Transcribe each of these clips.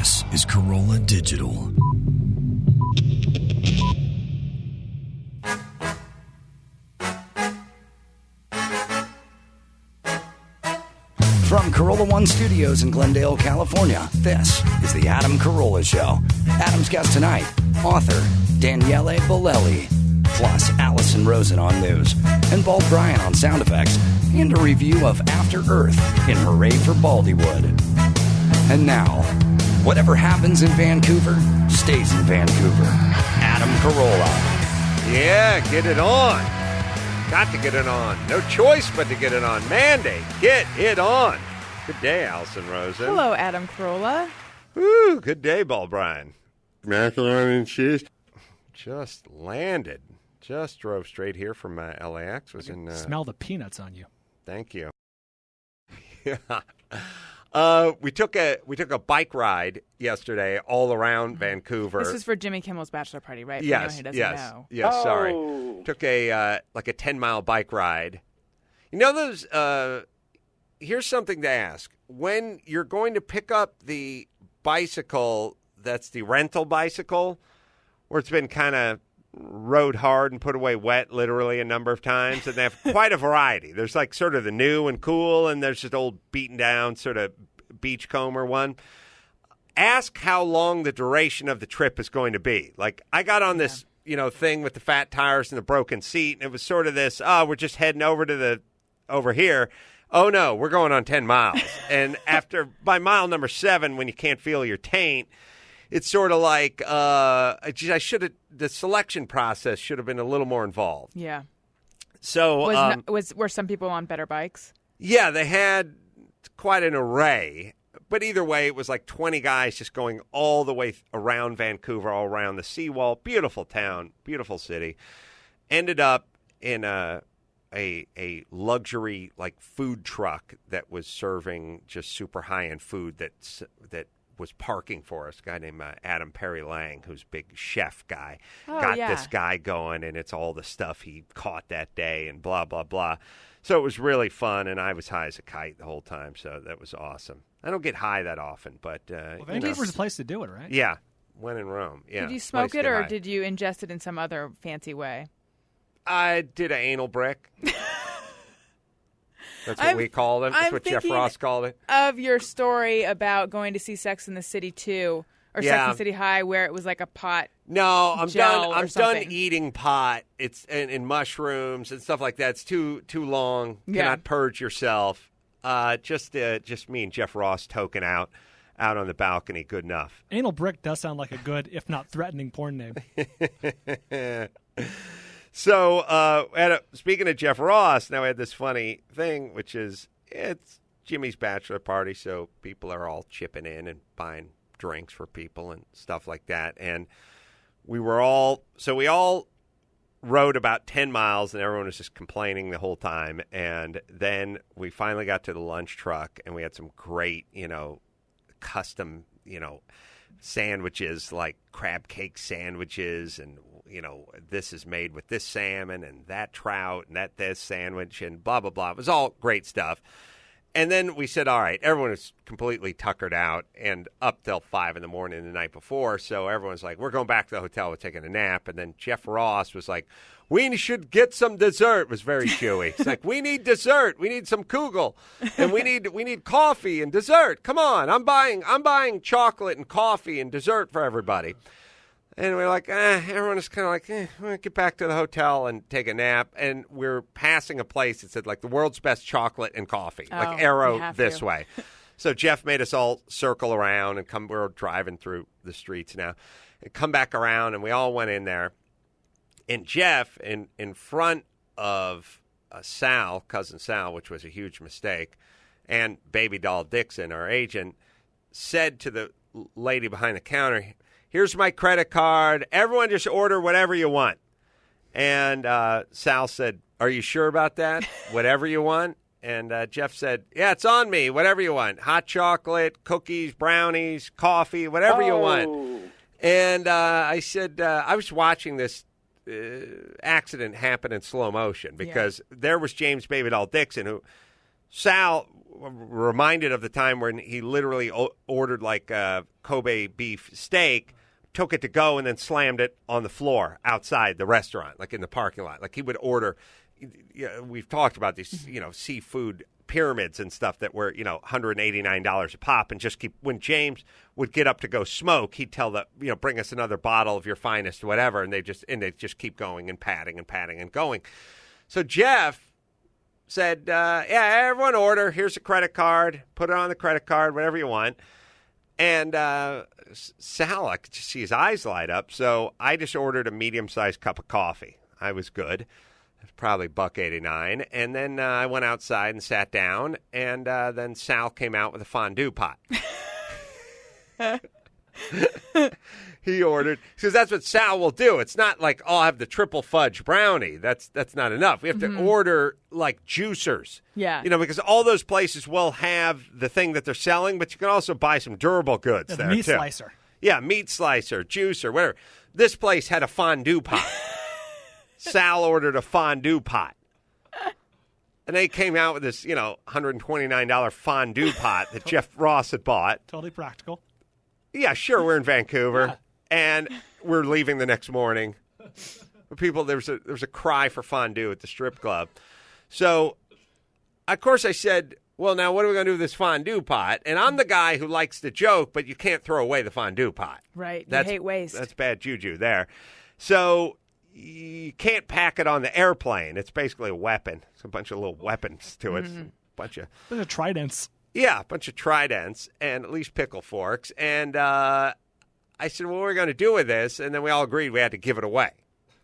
This is Carolla Digital. From Carolla One Studios in Glendale, California, this is the Adam Carolla Show. Adam's guest tonight, author Daniele Bolelli, plus Allison Rosen on news, and Bald Brian on sound effects, and a review of After Earth in Hooray for Baldywood. And now, whatever happens in Vancouver, stays in Vancouver. Adam Carolla. Yeah, get it on. Got to get it on. No choice but to get it on. Mandate. Get it on. Good day, Allison Rosen. Hello, Adam Carolla. Woo, good day, Bald Brian. Macaroni and cheese. Just landed. Just drove straight here from LAX. Smell the peanuts on you. Thank you. Yeah. We took a bike ride yesterday all around Vancouver. This is for Jimmy Kimmel's bachelor party, right? Yes, For anyone who doesn't know. yes. Sorry. Took a 10-mile bike ride. You know those. Here's something to ask: when you're going to pick up the bicycle, that's the rental bicycle, where it's been kind of rode hard and put away wet literally a number of times, and they have quite a variety. There's like sort of the new and cool, and there's just old beaten down sort of beachcomber one. Ask how long the duration of the trip is going to be. Like, I got on this thing with the fat tires and the broken seat, and it was sort of this, we're just heading over here. Oh no, we're going on 10 miles. And by mile number 7, when you can't feel your taint, it's sort of like, the selection process should have been a little more involved. Yeah. So were some people on better bikes? Yeah, they had quite an array. But either way, it was like 20 guys just going all the way around Vancouver, all around the seawall. Beautiful town, beautiful city. Ended up in a luxury like food truck that was serving just super high-end food that was parking for us. A guy named Adam Perry Lang, who's a big chef guy, got this guy going, and it's all the stuff he caught that day and blah, blah, blah. So it was really fun, and I was high as a kite the whole time, so that was awesome. I don't get high that often, but... Vancouver's a place to do it, right? Yeah. When in Rome, yeah. Did you smoke it, or did you ingest it in some other fancy way? I did an anal brick. That's what we call them. That's what Jeff Ross called it. Of your story about going to see Sex and the City 2, or Sex and the City High, where it was like a pot. No, I'm done. I'm done something. eating pot. It's and mushrooms and stuff like that. It's too long. Yeah. Cannot purge yourself. Just me and Jeff Ross token out on the balcony. Good enough. Anal brick does sound like a good, if not threatening, porn name. So, speaking of Jeff Ross, now I had this funny thing, which is it's Jimmy's bachelor party, so people are all chipping in and buying drinks for people and stuff like that. And we all rode about 10 miles, and everyone was just complaining the whole time. And then we finally got to the lunch truck, and we had some great, custom, sandwiches, like crab cake sandwiches, and this is made with this salmon and that trout and this sandwich and blah, blah, blah. It was all great stuff. And then we said, all right, everyone was completely tuckered out and up till 5 a.m. the night before. So everyone's like, we're going back to the hotel. We're taking a nap. And then Jeff Ross was like, we should get some dessert. It was very chewy. It's like, we need dessert. We need some kugel. And we need coffee and dessert. Come on. I'm buying chocolate and coffee and dessert for everybody. And we're like, everyone is kind of like, we'll get back to the hotel and take a nap. And we're passing a place that said, like, the world's best chocolate and coffee. Like, arrow this way. So Jeff made us all circle around and we're driving through the streets now. And come back around, and we all went in there. And Jeff, in front of Sal, cousin Sal, which was a huge mistake, and Baby Doll Dixon, our agent, said to the lady behind the counter, here's my credit card. Everyone just order whatever you want. And Sal said, are you sure about that? Whatever you want? And Jeff said, yeah, it's on me. Whatever you want. Hot chocolate, cookies, brownies, coffee, whatever you want. And I said, I was watching this accident happen in slow motion because there was James Baby Doll Dixon, who Sal reminded of the time when he literally ordered like Kobe beef steak, took it to go, and then slammed it on the floor outside the restaurant, like in the parking lot. Like he would order. We've talked about these, seafood pyramids and stuff that were, $189 a pop, and just keep. When James would get up to go smoke, he'd tell bring us another bottle of your finest, whatever, and they just keep going and patting and going. So Jeff said, everyone order. Here's a credit card. Put it on the credit card, whatever you want. And Sal, I could just see his eyes light up. So I just ordered a medium-sized cup of coffee. I was good. Probably $1.89. And then I went outside and sat down. And then Sal came out with a fondue pot. He ordered, because that's what Sal will do. It's not like, I'll have the triple fudge brownie. That's not enough. We have to order like juicers. Yeah. Because all those places will have the thing that they're selling, but you can also buy some durable goods there, meat too. Slicer. Yeah, meat slicer, juicer, whatever. This place had a fondue pot. Sal ordered a fondue pot. And they came out with this, $129 fondue pot that Jeff Ross had bought. Totally practical. Yeah, sure, we're in Vancouver. Yeah. And we're leaving the next morning. People, there was a cry for fondue at the strip club. So, of course, I said, well, now what are we going to do with this fondue pot? And I'm the guy who likes to joke, but you can't throw away the fondue pot. Right. You hate waste. That's bad juju there. So you can't pack it on the airplane. It's basically a weapon. It's a bunch of little weapons to it. A bunch of tridents. Yeah, a bunch of tridents and at least pickle forks. And I said, well, what are we going to do with this? And then we all agreed we had to give it away.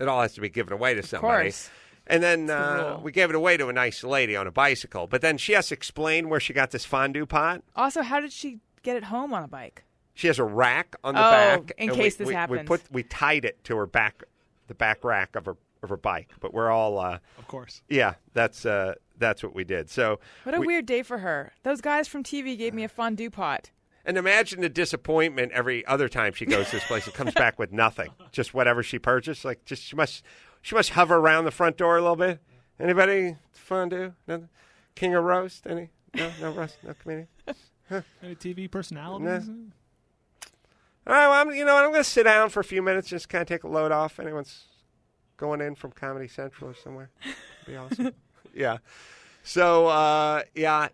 It all has to be given away to somebody. Of course. And then we gave it away to a nice lady on a bicycle. But then she has to explain where she got this fondue pot. Also, how did she get it home on a bike? She has a rack on the back. In case this happens. We tied it to her back, the back rack of her bike. But we're all of course. Yeah, that's what we did. So what a weird day for her. Those guys from TV gave me a fondue pot. And imagine the disappointment every other time she goes to this place and comes back with nothing, just whatever she purchased. Like, just she must hover around the front door a little bit. Anybody fondue? Nothing? King of roast? Any? No roast? No comedian? Huh? Any TV personalities? Nah. All right, well, I'm going to sit down for a few minutes, just kind of take a load off. Anyone's going in from Comedy Central or somewhere? That'd be awesome. Yeah. So,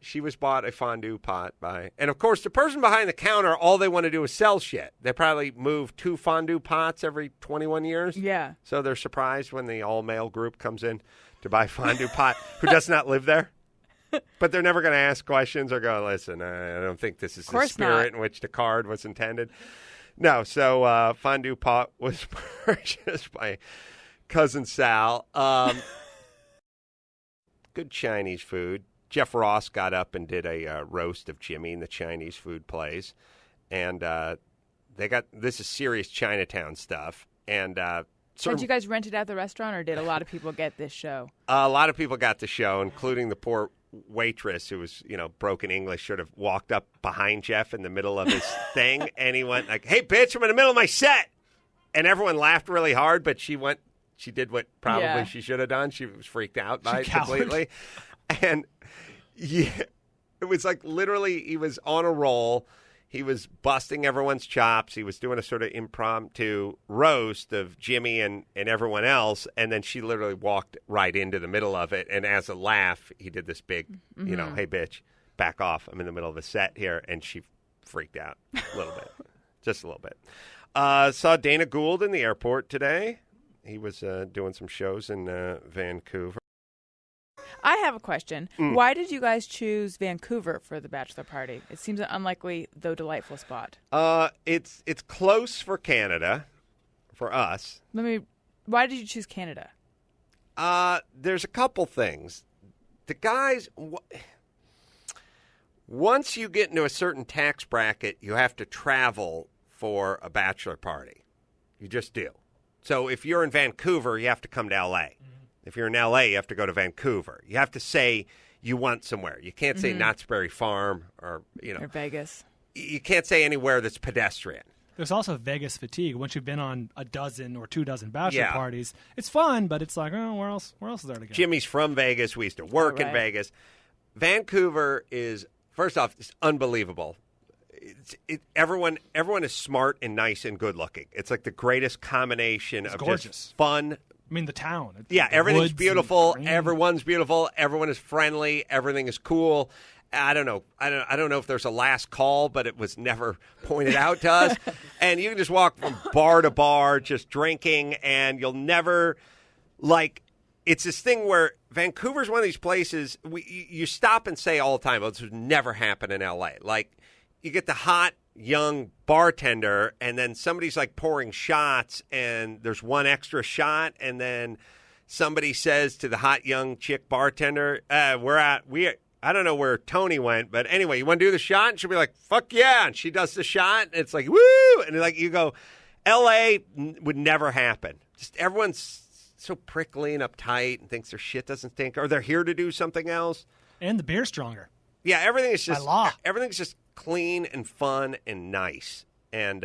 she was bought a fondue pot by, and of course, the person behind the counter, all they want to do is sell shit. They probably move 2 fondue pots every 21 years. Yeah. So they're surprised when the all-male group comes in to buy fondue pot who does not live there. But they're never going to ask questions or go, listen, I don't think this is the spirit in which the card was intended. No, so fondue pot was purchased by Cousin Sal. Good Chinese food. Jeff Ross got up and did a roast of Jimmy in the Chinese food place. And this is serious Chinatown stuff. And did you guys rent it at the restaurant, or did a lot of people get this show? A lot of people got the show, including the poor waitress who was, broken English, sort of walked up behind Jeff in the middle of his thing. And he went like, hey, bitch, I'm in the middle of my set. And everyone laughed really hard, but she did what probably she should have done. She was freaked out by it completely. And it was like literally he was on a roll. He was busting everyone's chops. He was doing a sort of impromptu roast of Jimmy and everyone else. And then she literally walked right into the middle of it. And as a laugh, he did this big, hey, bitch, back off. I'm in the middle of a set here. And she freaked out a little bit, just a little bit. Saw Dana Gould in the airport today. He was doing some shows in Vancouver. I have a question. Why did you guys choose Vancouver for the bachelor party? It seems an unlikely, though delightful spot. It's close for Canada, for us. Why did you choose Canada? There's a couple things. The guys, once you get into a certain tax bracket, you have to travel for a bachelor party. You just do. So if you're in Vancouver, you have to come to L.A. If you're in L.A., you have to go to Vancouver. You have to say you want somewhere. You can't say Knott's Berry Farm or Vegas. You can't say anywhere that's pedestrian. There's also Vegas fatigue. Once you've been on a dozen or 2 dozen bachelor parties, it's fun, but it's like, where else is there to go? Jimmy's from Vegas. We used to work in Vegas. Vancouver is, first off, it's unbelievable. everyone is smart and nice and good looking. It's like the greatest combination of gorgeous. Just fun. I mean, the town. Yeah, the everything's woods beautiful. and Everyone's beautiful. Everyone is friendly. Everything is cool. I don't know. I don't know if there's a last call, but it was never pointed out to us. And you can just walk from bar to bar, just drinking, and you'll never It's this thing where Vancouver's one of these places you stop and say all the time, "Oh, this would never happen in L.A." Like you get the hot young bartender, and then somebody's like pouring shots, and there's one extra shot, and then somebody says to the hot young chick bartender, I don't know where Tony went, but anyway, you want to do the shot? And she'll be like, fuck yeah. And she does the shot, and it's like, woo! And like you go, L.A. would never happen. Just everyone's so prickly and uptight and thinks their shit doesn't stink, or they're here to do something else. And the beer's stronger. Yeah, everything is By law. everything's just clean and fun and nice. And